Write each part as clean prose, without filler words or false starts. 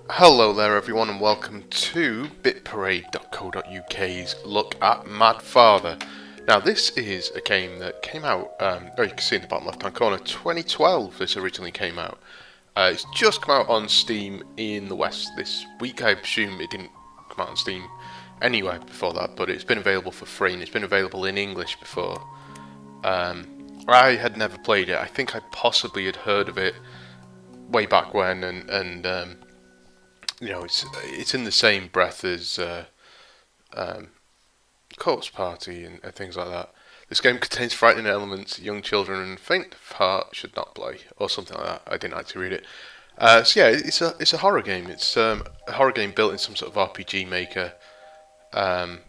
Hello there everyone and welcome to bitparade.co.uk's look at Mad Father. Now this is a game that came out, you can see in the bottom left hand corner, 2012 this originally came out. It's just come out on Steam in the West this week. I presume it didn't come out on Steam anywhere before that, but it's been available for free and it's been available in English before. I had never played it. I think I possibly had heard of it way back when, and you know, it's in the same breath as Corpse Party and things like that. This game contains frightening elements. Young children and faint of heart should not play, or something like that. I didn't actually read it. So yeah, it's a horror game. It's a horror game built in some sort of RPG maker. Let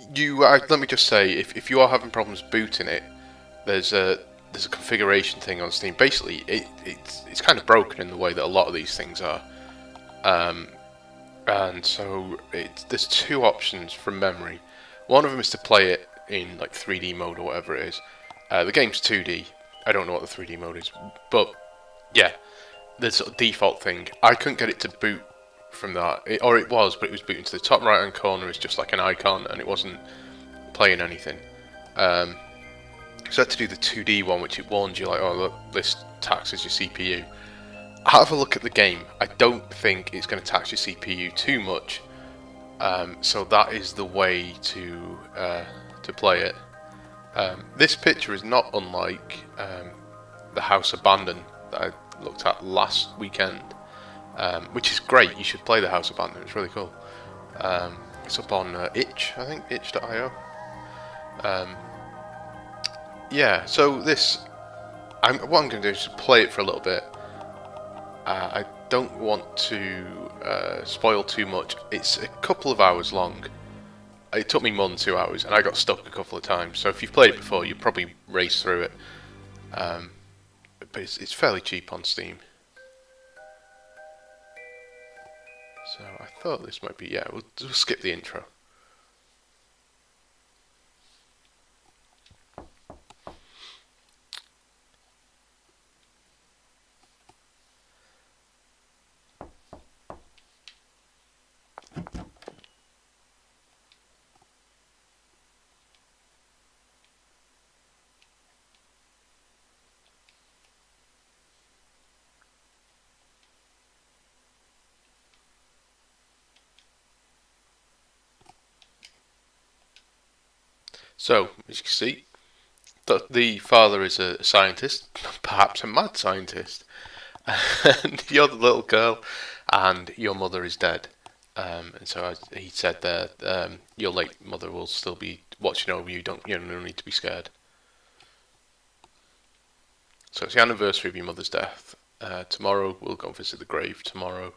me just say, if you are having problems booting it, there's a configuration thing on Steam. Basically, it's kind of broken in the way that a lot of these things are. And so there's two options from memory. One of them is to play it in like 3D mode or whatever it is. The game's 2D. I don't know what the 3D mode is, but yeah, the sort of default thing. I couldn't get it to boot from that, or it was, but it was booting to the top right hand corner as just like an icon, and it wasn't playing anything. So I had to do the 2D one, which it warned you like, oh look, this taxes your CPU. Have a look at the game. I don't think it's going to tax your CPU too much, so that is the way to play it. This picture is not unlike the House Abandoned that I looked at last weekend, which is great. You should play the House Abandoned. It's really cool. It's up on itch, I think, itch.io. Yeah. So what I'm going to do is play it for a little bit. I don't want to spoil too much. It's a couple of hours long. It took me more than 2 hours, and I got stuck a couple of times. So if you've played it before, you probably race through it. But it's fairly cheap on Steam. So I thought this might be, yeah, we'll skip the intro. So, as you can see, the father is a scientist, perhaps a mad scientist, and you're the little girl, and your mother is dead. And so as he said there, your late mother will still be watching over you. You don't need to be scared. So it's the anniversary of your mother's death. Tomorrow we'll go visit the grave. Tomorrow.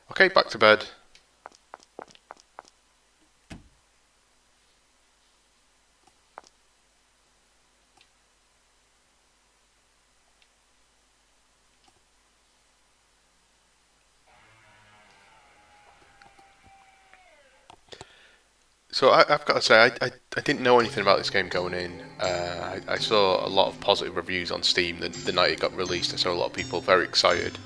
Okay, back to bed. So I've got to say, I didn't know anything about this game going in. I saw a lot of positive reviews on Steam the night it got released. I saw a lot of people very excited.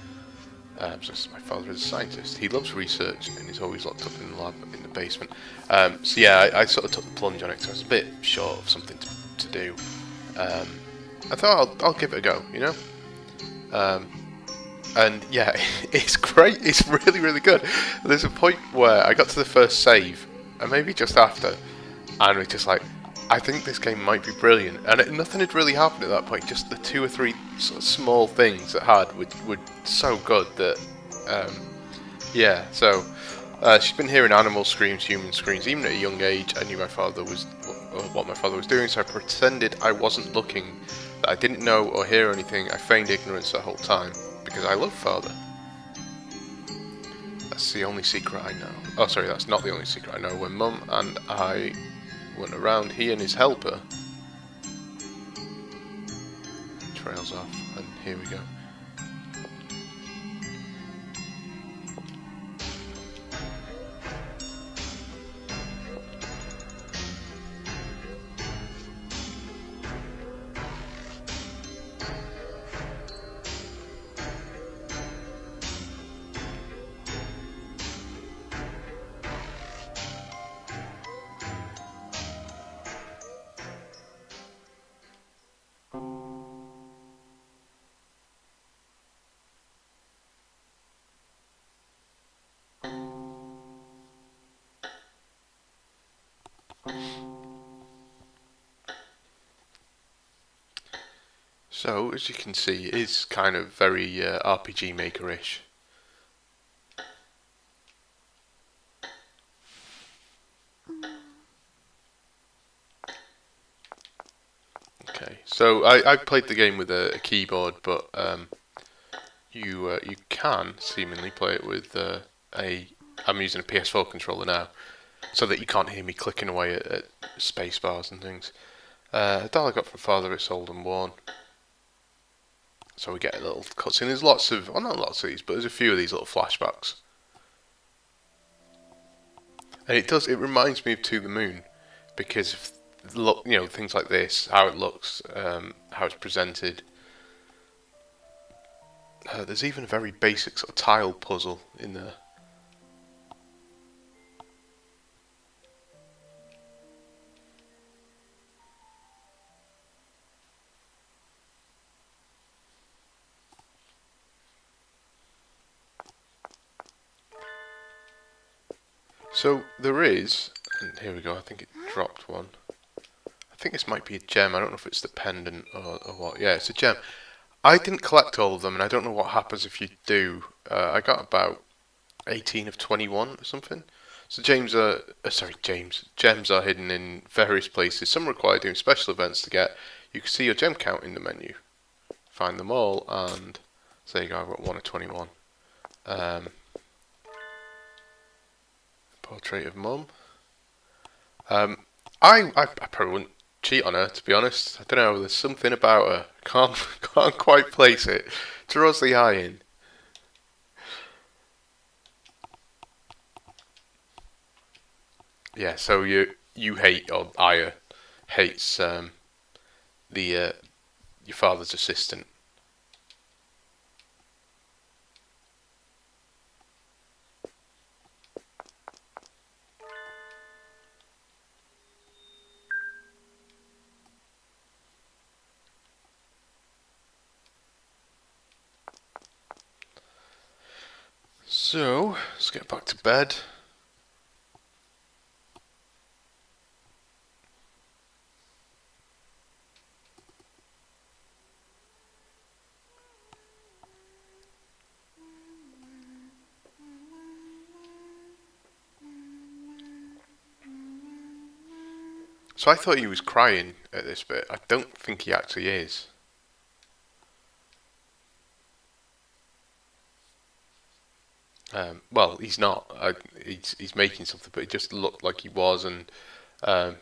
So my father is a scientist. He loves research and he's always locked up in the lab in the basement. So yeah, I sort of took the plunge on it because I was a bit short of something to do. I thought I'll give it a go, you know? And yeah, it's great. It's really, really good. There's a point where I got to the first save, and maybe just after, and it's just like, I think this game might be brilliant. And nothing had really happened at that point. Just the 2 or 3 sort of small things it had were so good that, yeah. So she's been hearing animal screams, human screams, even at a young age. I knew what my father was doing, so I pretended I wasn't looking, that I didn't know or hear anything. I feigned ignorance the whole time because I love father. That's the only secret I know. Oh, sorry, that's not the only secret I know. When Mum and I went around, he and his helper. Trails off, and here we go. So, as you can see, it is kind of very RPG Maker-ish. Okay, so I played the game with a keyboard, but you can seemingly play it with I'm using a PS4 controller now, so that you can't hear me clicking away at space bars and things. A doll I got from Father, it's old and worn. So we get a little cutscene. There's lots of, well, not lots of these, but there's a few of these little flashbacks. And it reminds me of To the Moon, because of, things like this, how it looks, how it's presented. There's even a very basic sort of tile puzzle in there. So there is, and here we go, I think it dropped one. I think this might be a gem, I don't know if it's the pendant or what. Yeah, it's a gem. I didn't collect all of them, and I don't know what happens if you do. I got about 18 of 21 or something. So gems are hidden in various places. Some require doing special events to get. You can see your gem count in the menu. Find them all, and so there you go, I've got 1 of 21. Portrait of Mum. I probably wouldn't cheat on her, to be honest. I don't know, there's something about her. Can't quite place it. Draws the eye in. Yeah, so you hate, or Aya hates the your father's assistant. So let's get back to bed. So I thought he was crying at this bit. I don't think he actually is. Well, he's not. He's making something, but it just looked like he was, and I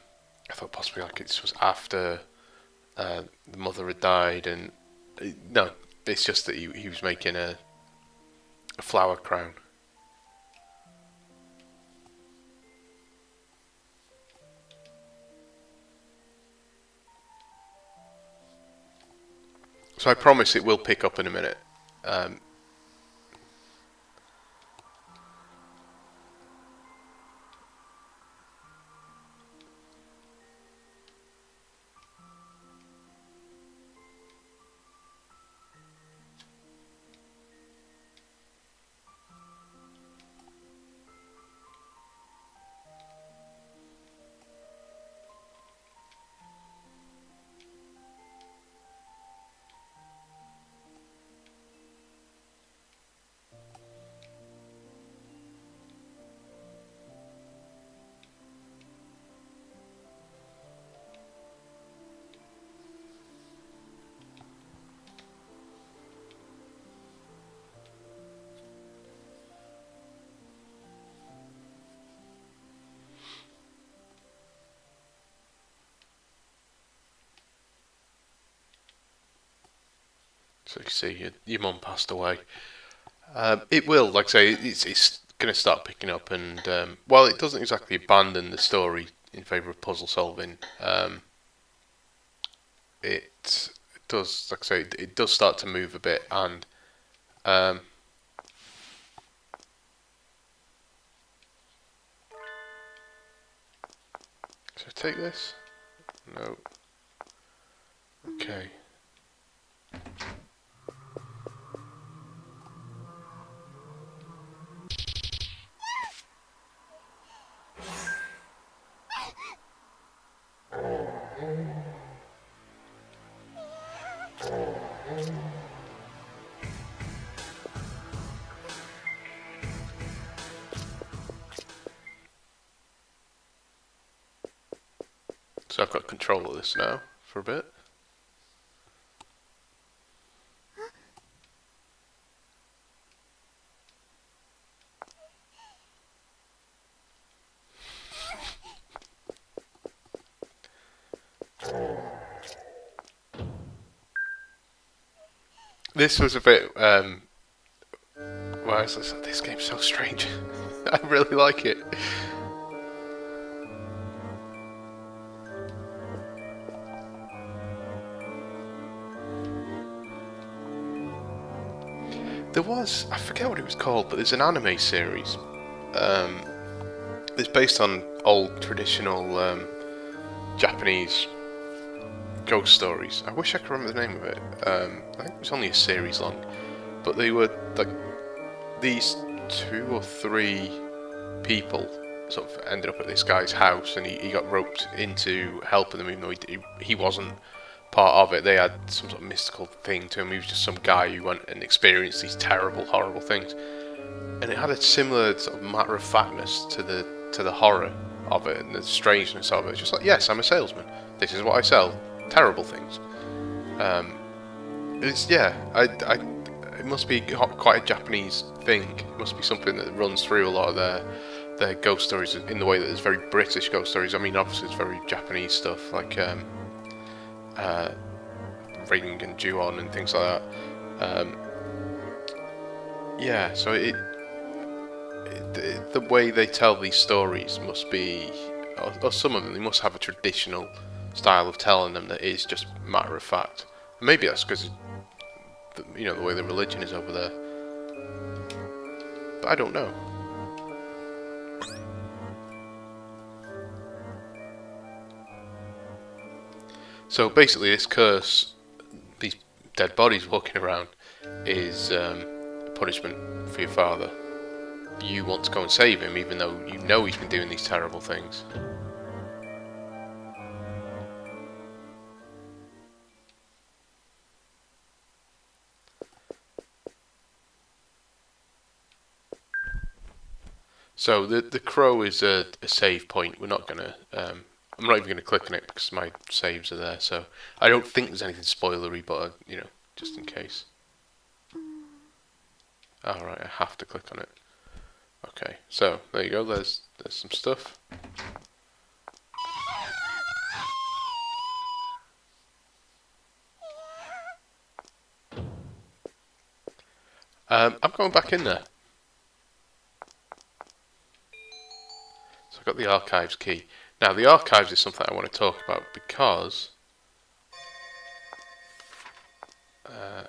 thought possibly like this was after the mother had died, and no, it's just that he was making a flower crown. So I promise it will pick up in a minute. Um, so you see, your mum passed away. It will, like I say, it's going to start picking up, and while it doesn't exactly abandon the story in favour of puzzle solving, it does, like I say, it does start to move a bit, and um, should I take this? No. Okay. So I've got control of this now for a bit. This was a bit. Well, this game's so strange. I really like it. There was, I forget what it was called, but there's an anime series. It's based on old traditional Japanese ghost stories. I wish I could remember the name of it. I think it was only a series long, but they were like these 2 or 3 people sort of ended up at this guy's house, and he got roped into helping them, even though he wasn't part of it. They had some sort of mystical thing to him. He was just some guy who went and experienced these terrible, horrible things, and it had a similar sort of matter of factness to the horror of it and the strangeness of it. It's just like, yes, I'm a salesman. This is what I sell. Terrible things. It's it must be quite a Japanese thing. It must be something that runs through a lot of their ghost stories in the way that there's very British ghost stories. I mean, obviously it's very Japanese stuff like Ring and Ju-on and things like that. So the way they tell these stories must be, or some of them, they must have a traditional style of telling them that is just matter of fact. Maybe that's because the way the religion is over there, but I don't know. So basically, this curse, these dead bodies walking around, is a punishment for your father. You want to go and save him, even though you know he's been doing these terrible things. So the crow is a save point. We're not gonna. I'm not even gonna click on it because my saves are there. So I don't think there's anything spoilery, but just in case. All right, I have to click on it. Okay, so there you go. There's some stuff. I'm going back in there. So I've got the archives key. Now the archives is something I want to talk about because I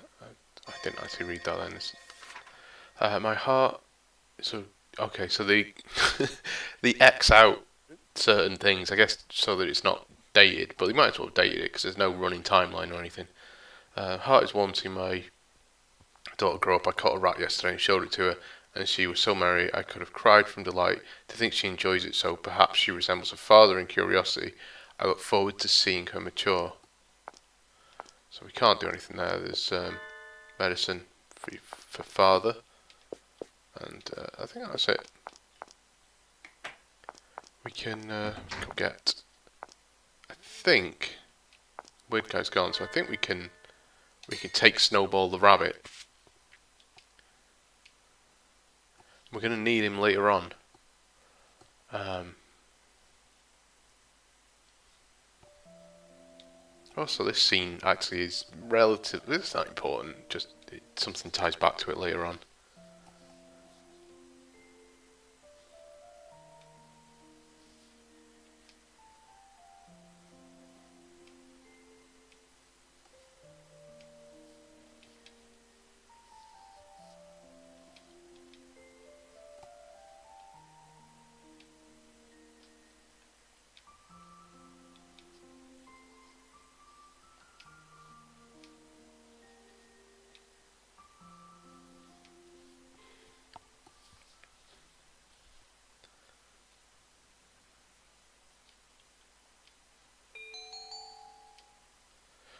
didn't actually read that then. My heart. So okay, so the the X out certain things, I guess, so that it's not dated. But they might as well have dated it because there's no running timeline or anything. Heart is warm to my daughter grow up. I caught a rat yesterday and showed it to her, and she was so merry I could have cried from delight. To think she enjoys it so, perhaps she resembles her father in curiosity. I look forward to seeing her mature. So we can't do anything there. There's medicine for father, and I think that's it. We can go get. I think Weird Guy's gone, so I think we can take Snowball the rabbit. We're going to need him later on. Also, this scene actually is relatively. It's not important. Just something ties back to it later on.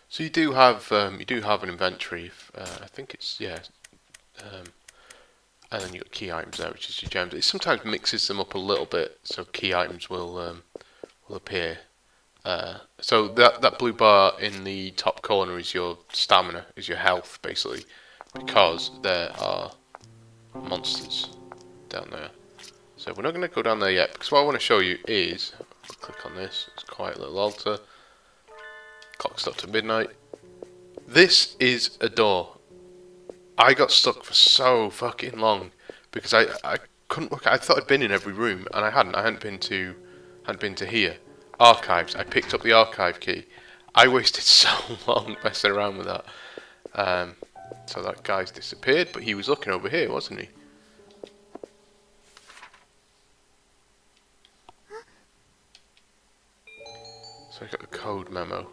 So you do have an inventory. I think it's and then you got key items there, which is your gems. It sometimes mixes them up a little bit, so key items will appear. So that blue bar in the top corner is your stamina, is your health basically, because there are monsters down there. So we're not going to go down there yet, because what I want to show you is, click on this, it's quite a little altar, clock stopped at midnight. This is a door. I got stuck for so fucking long because I couldn't work. I thought I'd been in every room and I hadn't. I hadn't been to here. Archives. I picked up the archive key. I wasted so long messing around with that. So that guy's disappeared, but he was looking over here, wasn't he? So I got the code memo.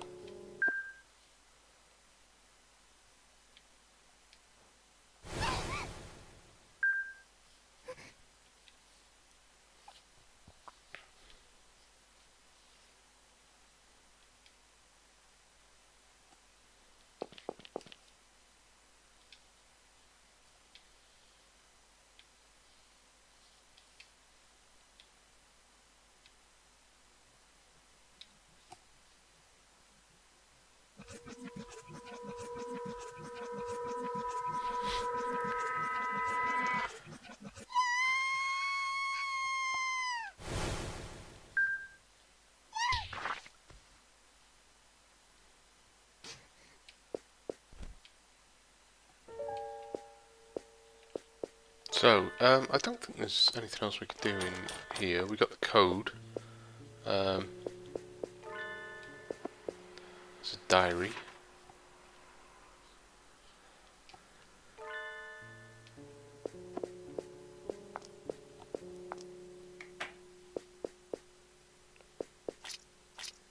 So, I don't think there's anything else we could do in here. We got the code. There's a diary.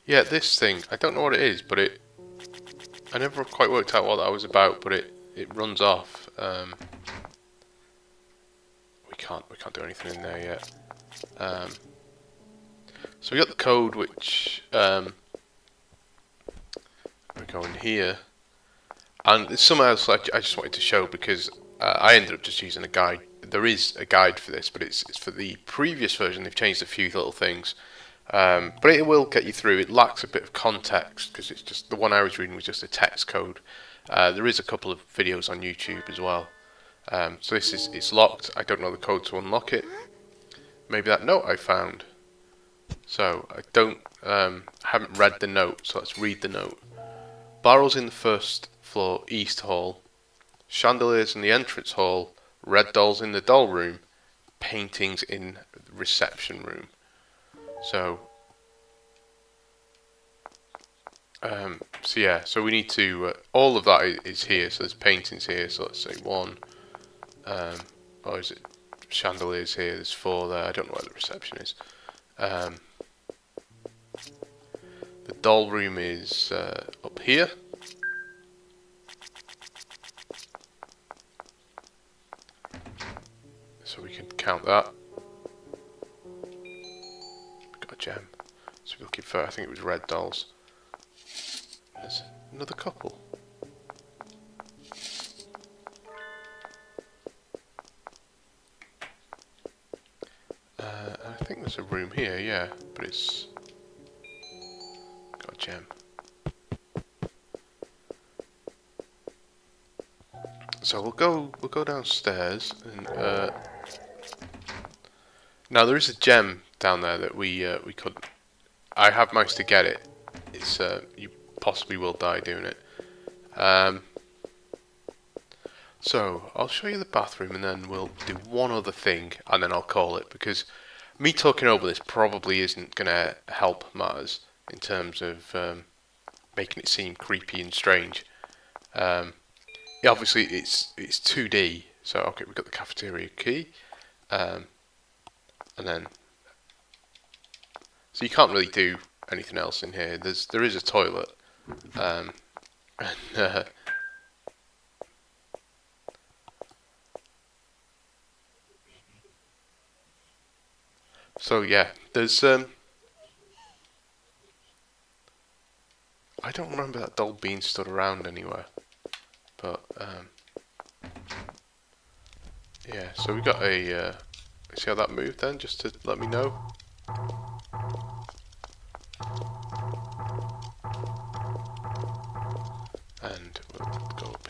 Yeah, this thing, I don't know what it is, but I never quite worked out what that was about, but it runs off. We can't do anything in there yet. So we got the code, which we go in here, and it's something else I just wanted to show because I ended up just using a guide. There is a guide for this, but it's for the previous version. They've changed a few little things, but it will get you through. It lacks a bit of context because it's just the one I was reading was just a text code. There is a couple of videos on YouTube as well. So it's locked. I don't know the code to unlock it. Maybe that note I found. So I haven't read the note. So let's read the note. Barrels in the first floor east hall, chandeliers in the entrance hall, red dolls in the doll room, paintings in the reception room. So yeah, so we need to all of that is here. So there's paintings here. So let's say 1. Or is it chandeliers here? There's 4 there. I don't know where the reception is. The doll room is up here. So we can count that. Got a gem. So we're looking for, I think it was red dolls. There's another couple. I think there's a room here, yeah, but it's got a gem. So we'll go downstairs and now there is a gem down there that we could. I have managed to get it. It's you possibly will die doing it. So I'll show you the bathroom and then we'll do one other thing and then I'll call it, because me talking over this probably isn't going to help matters in terms of making it seem creepy and strange. Yeah, obviously it's 2D, so okay, we've got the cafeteria key, and then so you can't really do anything else in here. There is a toilet, and so yeah, there's I don't remember that doll being stood around anywhere, but yeah. So we got a see how that moved then, just to let me know.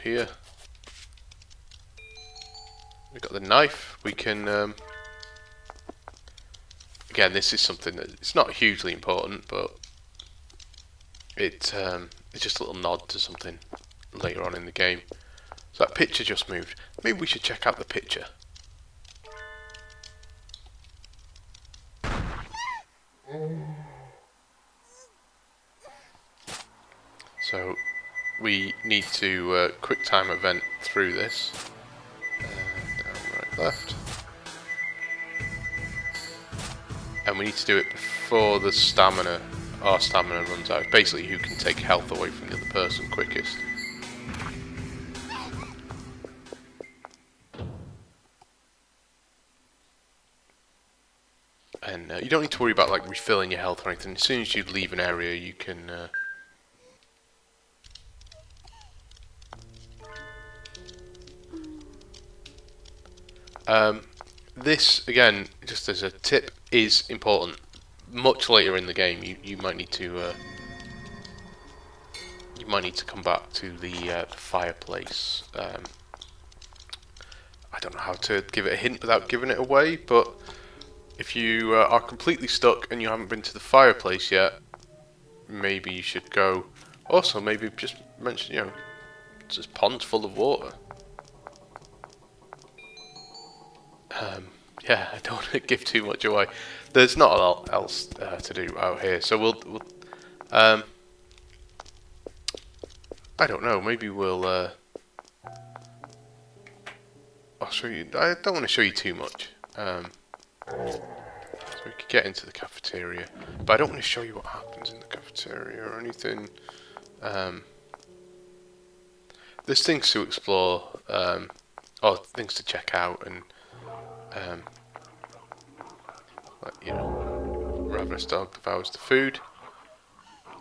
here. We've got the knife. We can... again, this is something that it's not hugely important, but it's just a little nod to something later on in the game. So that picture just moved. Maybe we should check out the picture. So we need to quick time event through this. Down, right, left. And we need to do it before the stamina, our stamina runs out. Basically who can take health away from the other person quickest. And you don't need to worry about like refilling your health or anything. As soon as you leave an area you can... this, again, just as a tip, is important. Much later in the game, you might need to come back to the fireplace. I don't know how to give it a hint without giving it away, but if you are completely stuck and you haven't been to the fireplace yet, maybe you should go. Also, maybe just mention, you know, it's just ponds full of water. Yeah, I don't want to give too much away. There's not a lot else to do out here, so we'll I don't know. Maybe we'll. I'll show you. I don't want to show you too much. So we could get into the cafeteria, but I don't want to show you what happens in the cafeteria or anything. There's things to explore, or things to check out, and. Like, you know, ravenous dog devours the food.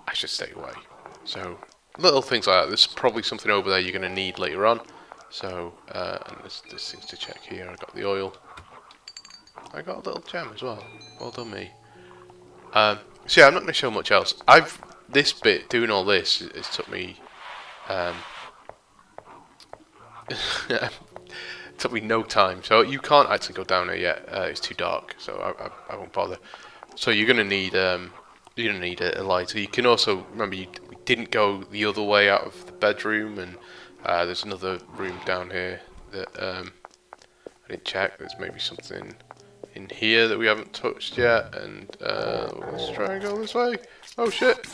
I should stay away. So little things like that. There's probably something over there you're going to need later on. So and there's things to check here. I got the oil. I got a little gem as well. Well done me. So yeah, I'm not going to show much else. This bit doing all this. It took me. Took me no time, so you can't actually go down there yet. It's too dark, so I won't bother. So you're gonna need a lighter. You can also remember we didn't go the other way out of the bedroom, and there's another room down here that I didn't check. There's maybe something in here that we haven't touched yet, and let's try and go this way. Oh shit!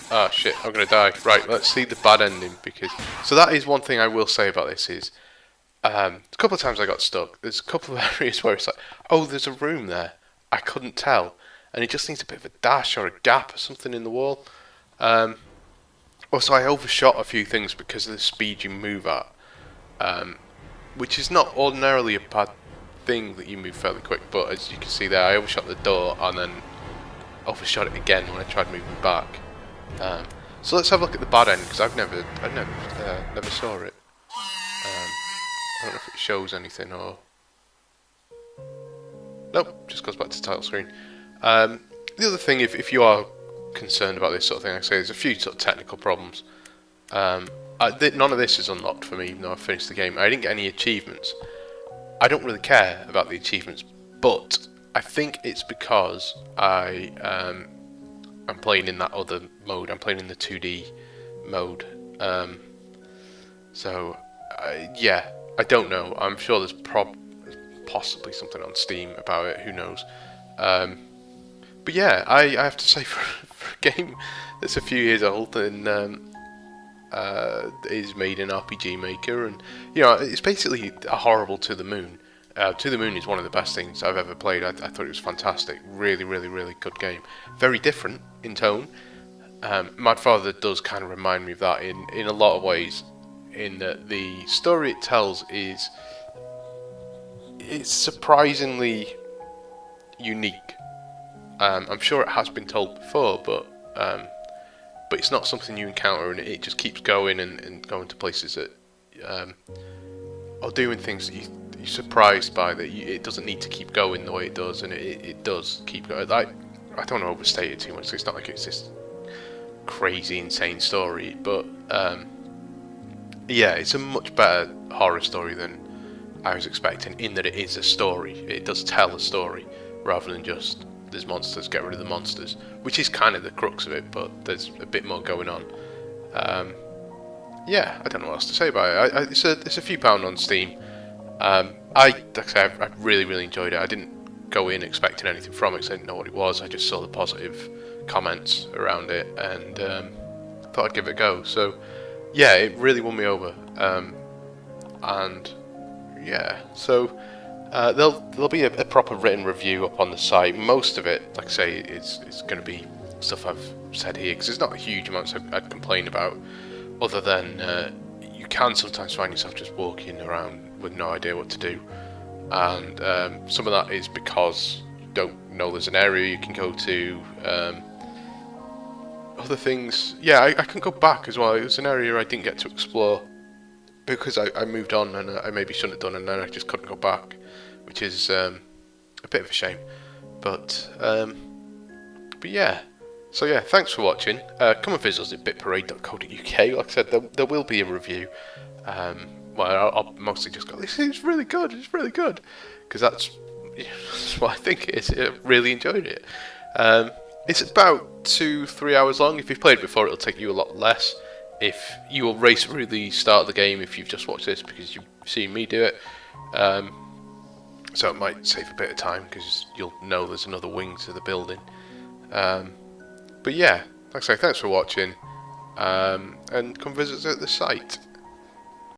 Oh shit! I'm gonna die. Right, let's see the bad ending because so that is one thing I will say about this is. A couple of times I got stuck. There's a couple of areas where it's like, oh, there's a room there. I couldn't tell. And it just needs a bit of a dash or a gap or something in the wall. Also, I overshot a few things because of the speed you move at. Which is not ordinarily a bad thing that you move fairly quick. But as you can see there, I overshot the door and then overshot it again when I tried moving back. So let's have a look at the bad end because I never saw it. I don't know if it shows anything or... Nope, just goes back to the title screen. The other thing, if you are concerned about this sort of thing, like I say, there's a few sort of technical problems. None of this is unlocked for me, even though I finished the game. I didn't get any achievements. I don't really care about the achievements, but I think it's because I'm playing in that other mode. I'm playing in the 2D mode. Yeah. I don't know. I'm sure there's possibly something on Steam about it. Who knows? But yeah, I have to say for a game that's a few years old and is made in RPG Maker, and you know, it's basically a horrible To the Moon. To the Moon is one of the best things I've ever played. I thought it was fantastic. Really, really, really good game. Very different in tone. Mad Father does kind of remind me of that in a lot of ways. In that the story it tells it's surprisingly unique. I'm sure it has been told before, but it's not something you encounter, and it just keeps going and going to places that or doing things that you're surprised by that it doesn't need to keep going the way it does, and it does keep going. I don't want to overstate it too much. So it's not like it's this crazy, insane story, but yeah, it's a much better horror story than I was expecting, in that it is a story. It does tell a story rather than just there's monsters, get rid of the monsters, which is kind of the crux of it, but there's a bit more going on. Yeah, I don't know what else to say about it. It's a few pound on Steam. Like I say, I really enjoyed it. I didn't go in expecting anything from it because I didn't know what it was. I just saw the positive comments around it and thought I'd give it a go. So yeah, it really won me over. And yeah, so there'll be a proper written review up on the site. Most of it, like I say, it's going to be stuff I've said here because there's not a huge amounts I'd complain about, other than you can sometimes find yourself just walking around with no idea what to do, and some of that is because you don't know there's an area you can go to. Other things, yeah, I can go back as well. It was an area I didn't get to explore because I moved on and I maybe shouldn't have done, and then I just couldn't go back, which is a bit of a shame. But yeah. So yeah, thanks for watching. Come and visit us at bitparade.co.uk. Like I said, there will be a review. Well, I'll mostly just go, this is really good, it's really good. Because that's what I think it is. I really enjoyed it. It's about 2-3 hours long. If you've played before, it'll take you a lot less. If you will race through the start of the game if you've just watched this because you've seen me do it. So it might save a bit of time because you'll know there's another wing to the building. But yeah, like I say, thanks for watching, and come visit us at the site.